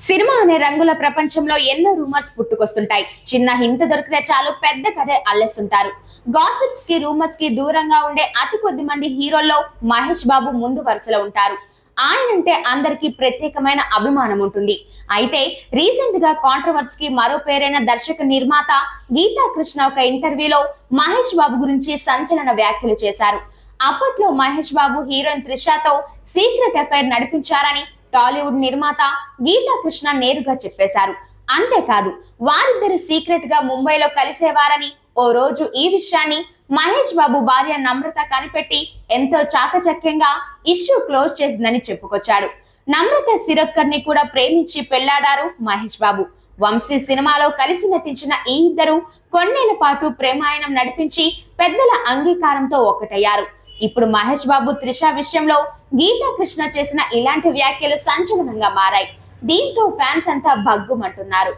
Cinema అనే రంగుల ప్రపంచంలో ఎన్నో రూమర్స్ పుట్టుకొస్తుంటాయి. చిన్న హింట్ దొరికితే చాలు పెద్ద కథే అల్లేస్తుంటారు. గాసిప్స్ కి రూమర్స్ కి దూరంగా ఉండే అతి కొద్ది మంది హీరోల్లో మహేష్ బాబు ముందు వరుసలో ఉంటారు. ఆయనంటే అందరికీ ప్రత్యేకమైన అభిమానం ఉంటుంది. అయితే రీసెంట్ గా కాంట్రవర్సీ కి మరో పేరైన దర్శక నిర్మాత గీతా కృష్ణ ఒక ఇంటర్వ్యూలో మహేష్ బాబు గురించి సంచలన వ్యాఖ్యలు చేశారు. అప్పట్లో Mahesh Babu heroine త్రిషాతో secret affair నడిపించారని Tollywood నిర్మాత గీతా కృష్ణ నేరుగా చెప్పేశారు. అంతేకాదు, వారిద్దరు సీక్రెట్ గా ముంబైలో కలిసేవారని, ఓ రోజు ఈ విషయాన్ని మహేష్ బాబు భార్య నమ్రత కనిపెట్టి ఎంతో చాకచక్యంగా ఇష్యూ క్లోజ్ చేసిందని చెప్పుకొచ్చాడు. నమ్రత శిరోద్కర్ ని కూడా ప్రేమించి పెళ్లాడారు మహేష్ బాబు. వంశీ సినిమాలో కలిసి నటించిన ఈ ఇద్దరు కొన్నేళ్ల పాటు ప్రేమాయణం నడిపించి పెద్దల అంగీకారంతో ఒక్కటయ్యారు. ఇప్పుడు మహేష్ బాబు త్రిష విషయంలో గీతా కృష్ణ చేసిన ఇలాంటి వ్యాఖ్యలు సంచలనంగా మారాయి. దీంతో ఫ్యాన్స్ అంతా భగ్గుమంటున్నారు.